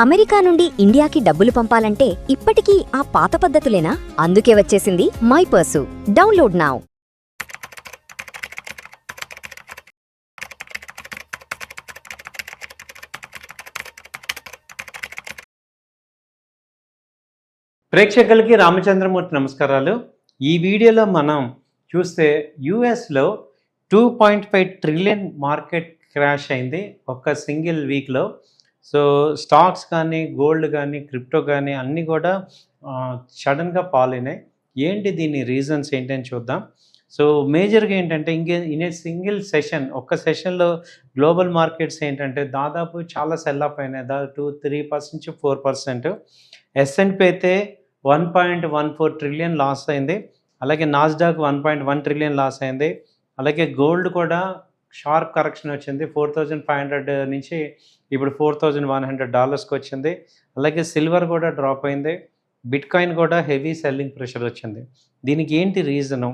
America నుండి ఇండియాకి డబ్బులు పంపాలంటే ఇప్పటికీ ఆ పాత పద్ధతులేనా? అందుకే వచ్చేసింది మైపర్సు. Download now. ప్రేక్షకులకి రామచంద్రమూర్తి నమస్కారాలు. ఈ వీడియోలో మనం చూస్తే యుఎస్లో 2.5 ట్రిలియన్ మార్కెట్ క్రాష్ అయింది ఒక సింగిల్ వీక్లో. సో స్టాక్స్ కానీ, గోల్డ్ కానీ, క్రిప్టో కానీ అన్నీ కూడా సడన్గా ఫాల్ అయినాయి. ఏంటి దీని రీజన్స్ ఏంటని చూద్దాం. సో మేజర్గా ఏంటంటే ఇన్ ఏ సింగిల్ సెషన్, ఒక్క సెషన్లో గ్లోబల్ మార్కెట్స్ ఏంటంటే దాదాపు చాలా సెల్ ఆఫ్ అయినాయి. దాదాపు 3% నుంచి 4%. S&P అయితే 1.14 ట్రిలియన్ లాస్ అయింది. అలాగే నాస్డాక్ 1.1 ట్రిలియన్ లాస్ అయింది. అలాగే గోల్డ్ కూడా షార్ప్ కరెక్షన్ వచ్చింది. 4,500 నుంచి ఇప్పుడు $4,100కి వచ్చింది. అలాగే సిల్వర్ కూడా డ్రాప్ అయింది. బిట్కాయిన్ కూడా హెవీ సెల్లింగ్ ప్రెషర్ వచ్చింది. దీనికి ఏంటి రీజను,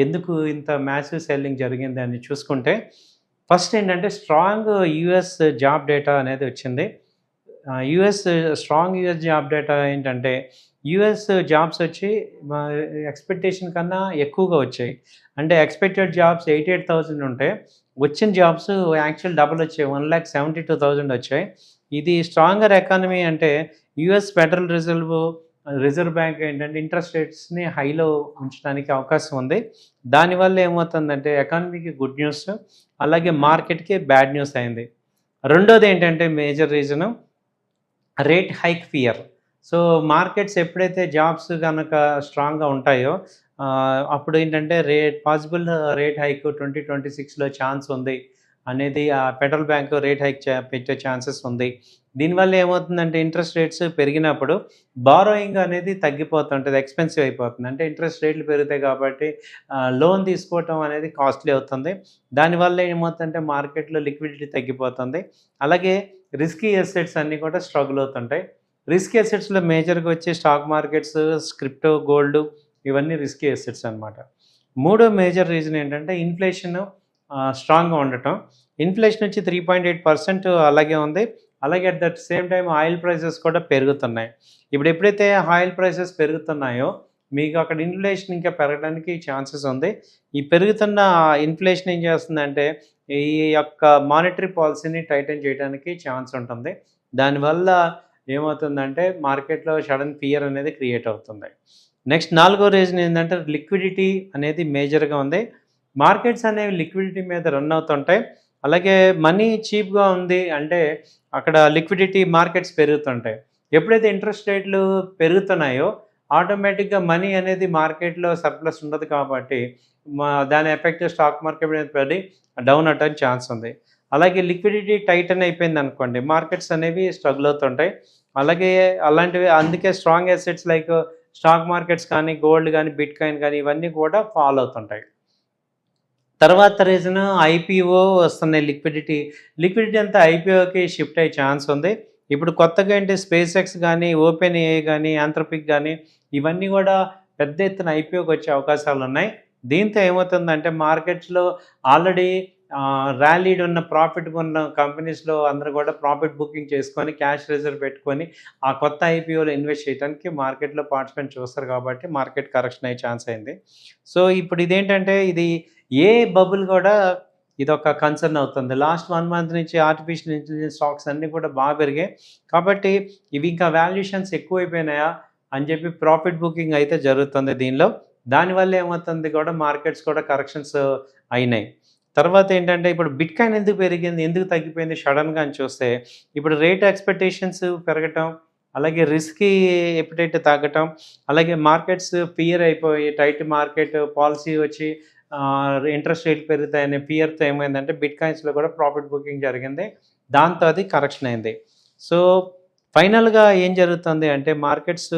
ఎందుకు ఇంత మ్యాసివ్ సెల్లింగ్ జరిగింది అని చూసుకుంటే, ఫస్ట్ ఏంటంటే స్ట్రాంగ్ యూఎస్ జాబ్ డేటా అనేది వచ్చింది. స్ట్రాంగ్ యూఎస్ జాబ్ డేటా ఏంటంటే యూఎస్ జాబ్స్ వచ్చి ఎక్స్పెక్టేషన్ కన్నా ఎక్కువగా వచ్చాయి. అంటే ఎక్స్పెక్టెడ్ జాబ్స్ 88,000 ఉంటే వచ్చిన జాబ్స్ యాక్చువల్ డబుల్ వచ్చాయి, 1,72,000 వచ్చాయి. ఇది స్ట్రాంగర్ ఎకానమీ అంటే యూఎస్ ఫెడరల్ రిజర్వ్ బ్యాంక్ ఏంటంటే ఇంట్రెస్ట్ రేట్స్ని హైలో ఉంచడానికి అవకాశం ఉంది. దానివల్ల ఏమవుతుందంటే ఎకానమీకి గుడ్ న్యూస్, అలాగే మార్కెట్కి బ్యాడ్ న్యూస్ అయింది. రెండోది ఏంటంటే major reason rate hike fear. So markets ఎప్పుడైతే జాబ్స్ కనుక స్ట్రాంగ్గా ఉంటాయో అప్పుడు ఏంటంటే పాసిబుల్ రేట్ హైక్ 2026లో ఛాన్స్ ఉంది అనేది ఫెడరల్ బ్యాంక్ రేట్ హైక్ పెట్టే ఛాన్సెస్ ఉంది. దీనివల్ల ఏమవుతుందంటే ఇంట్రెస్ట్ రేట్స్ పెరిగినప్పుడు బారోయింగ్ అనేది తగ్గిపోతుంటుంది, ఎక్స్పెన్సివ్ అయిపోతుంది. అంటే ఇంట్రెస్ట్ రేట్లు పెరుగుతాయి కాబట్టి లోన్ తీసుకోవటం అనేది కాస్ట్లీ అవుతుంది. దానివల్ల ఏమవుతుందంటే మార్కెట్లో లిక్విడిటీ తగ్గిపోతుంది. అలాగే రిస్కీ అసెట్స్ అన్నీ కూడా స్ట్రగుల్ అవుతుంటాయి. రిస్కీ అసెట్స్లో మేజర్గా వచ్చి స్టాక్ మార్కెట్స్, క్రిప్టో, గోల్డ్ ఇవన్నీ రిస్కీ అసెట్స్ అనమాట. మూడో మేజర్ రీజన్ ఏంటంటే ఇన్ఫ్లేషన్ స్ట్రాంగ్గా ఉండటం. ఇన్ఫ్లేషన్ వచ్చి 3.8% అలాగే ఉంది. అలాగే at that same time oil prices కూడా పెరుగుతున్నాయి. ఇప్పుడు ఎప్పుడైతే ఆయిల్ ప్రైసెస్ పెరుగుతున్నాయో మీకు అక్కడ ఇన్ఫ్లేషన్ ఇంకా పెరగడానికి ఛాన్సెస్ ఉంది. ఈ పెరుగుతున్న ఇన్ఫ్లేషన్ ఏం చేస్తుందంటే ఈ యొక్క మానిటరీ పాలసీని టైటన్ చేయడానికి ఛాన్స్ ఉంటుంది. దానివల్ల ఏమవుతుందంటే మార్కెట్లో సడన్ ఫియర్ అనేది క్రియేట్ అవుతుంది. నెక్స్ట్ నాలుగో రీజన్ ఏంటంటే లిక్విడిటీ అనేది మేజర్గా ఉంది. మార్కెట్స్ అనేవి లిక్విడిటీ మీద రన్ అవుతుంటాయి. అలాగే మనీ చీప్గా ఉంది అంటే అక్కడ లిక్విడిటీ మార్కెట్స్ పెరుగుతుంటాయి. ఎప్పుడైతే ఇంట్రెస్ట్ రేట్లు పెరుగుతున్నాయో ఆటోమేటిక్గా మనీ అనేది మార్కెట్లో సర్ప్లస్ ఉండదు కాబట్టి దాని ఎఫెక్ట్ స్టాక్ మార్కెట్ మీద పడి డౌన్ అవ్వడానికి ఛాన్స్ ఉంది. అలాగే లిక్విడిటీ టైటన్ అయిపోయింది అనుకోండి, మార్కెట్స్ అనేవి స్ట్రగుల్ అవుతుంటాయి. అలాగే అలాంటివి అందుకే strong assets like stock markets కానీ, గోల్డ్ కానీ, బిట్కాయిన్ కానీ ఇవన్నీ కూడా ఫాలో అవుతుంటాయి. తర్వాత రీజన్ ఐపీఓ వస్తున్నాయి. లిక్విడిటీ అంతా ఐపీఓకి షిఫ్ట్ అయ్యే ఛాన్స్ ఉంది. ఇప్పుడు కొత్తగా ఏంటి స్పేస్ ఎక్స్ కానీ, ఓపెన్ ఏఐ కానీ, ఆంథ్రోపిక్ కానీ ఇవన్నీ కూడా పెద్ద ఎత్తున ఐపీఓకి వచ్చే అవకాశాలు ఉన్నాయి. దీంతో ఏమవుతుందంటే మార్కెట్స్లో ఆల్రెడీ ర్యాలీడ్ ఉన్న ప్రాఫిట్ ఉన్న కంపెనీస్లో అందరూ కూడా ప్రాఫిట్ బుకింగ్ చేసుకొని క్యాష్ రిజర్వ్ పెట్టుకొని ఆ కొత్త ఐపీఓలో ఇన్వెస్ట్ చేయడానికి మార్కెట్లో పార్టిసిపెంట్ చూస్తారు కాబట్టి మార్కెట్ కరెక్షన్ అయ్యే ఛాన్స్ అయింది. సో ఇప్పుడు ఇదేంటంటే ఇది ఏ బబుల్ కూడా ఇదొక కన్సర్న్ అవుతుంది. లాస్ట్ 1 మంత్ నుంచి ఆర్టిఫిషియల్ ఇంటెలిజెన్స్ స్టాక్స్ అన్నీ కూడా బాగా పెరిగాయి కాబట్టి ఇవి ఇంకా వాల్యుయేషన్స్ ఎక్కువైపోయినాయా అని చెప్పి ప్రాఫిట్ బుకింగ్ అయితే జరుగుతుంది దీనిలో. దానివల్ల ఏమవుతుంది కూడా మార్కెట్స్ కూడా కరెక్షన్స్ అయినాయి. తర్వాత ఏంటంటే ఇప్పుడు బిట్కాయిన్ ఎందుకు పెరిగింది, ఎందుకు తగ్గిపోయింది సడన్గా అని చూస్తే ఇప్పుడు రేట్ ఎక్స్పెక్టేషన్స్ పెరగటం, అలాగే రిస్కీ ఎపిటైట్ తగ్గటం, అలాగే మార్కెట్స్ ఫియర్ అయిపోయి టైట్ మార్కెట్ పాలసీ వచ్చి ఇంట్రెస్ట్ రేట్ పెరుగుతాయనే ఫియర్తో ఏమైందంటే బిట్కాయిన్స్లో కూడా ప్రాఫిట్ బుకింగ్ జరిగింది. దాంతో అది కరెక్షన్ అయింది. సో ఫైనల్గా ఏం జరుగుతుంది అంటే మార్కెట్స్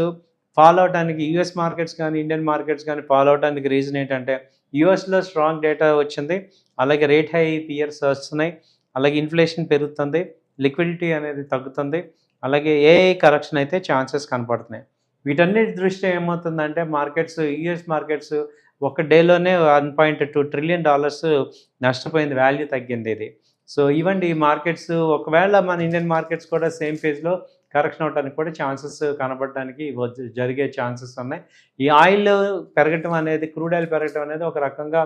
ఫాలో అవడానికి యూఎస్ మార్కెట్స్ కానీ, ఇండియన్ మార్కెట్స్ కానీ ఫాలో అవడానికి రీజన్ ఏంటంటే యూఎస్లో స్ట్రాంగ్ డేటా వచ్చింది, అలాగే రేట్ హై ఫియర్స్ వస్తున్నాయి, అలాగే ఇన్ఫ్లేషన్ పెరుగుతుంది, లిక్విడిటీ అనేది తగ్గుతుంది, అలాగే ఏఐ కరెక్షన్ అయితే ఛాన్సెస్ కనపడుతున్నాయి. వీటన్నిటి దృష్ట్యా ఏమవుతుందంటే యూఎస్ మార్కెట్స్ ఒక డేలోనే $1.2 ట్రిలియన్ నష్టపోయింది, వాల్యూ తగ్గింది ఇది. సో ఇవండి ఈ మార్కెట్స్. ఒకవేళ మన ఇండియన్ మార్కెట్స్ కూడా సేమ్ ఫేజ్లో కరెక్షన్ అవడానికి కూడా ఛాన్సెస్ కనబడడానికి జరిగే ఛాన్సెస్ ఉన్నాయి. ఈ ఆయిల్ పెరగటం అనేది, క్రూడ్ ఆయిల్ పెరగటం అనేది ఒక రకంగా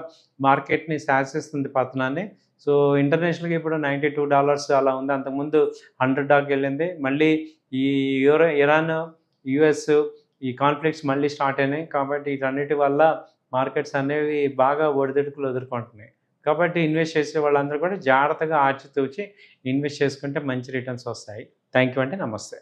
మార్కెట్ని శాసిస్తుంది పతనాన్ని. సో ఇంటర్నేషనల్గా ఇప్పుడు $92 అలా ఉంది. అంతకుముందు 100 దాకా వెళ్ళింది. మళ్ళీ ఈ ఇరాన్, యుఎస్ ఈ కాన్ఫ్లిక్ట్స్ మళ్ళీ స్టార్ట్ అయినాయి. కాబట్టి వీటన్నిటి వల్ల మార్కెట్స్ అనేవి బాగా ఒడిదుడుకులు ఎదుర్కొంటున్నాయి. కాబట్టి ఇన్వెస్ట్ చేసే వాళ్ళందరూ కూడా జాగ్రత్తగా ఆచితూచి ఇన్వెస్ట్ చేసుకుంటే మంచి రిటర్న్స్ వస్తాయి. థ్యాంక్ యూ అండి. నమస్తే.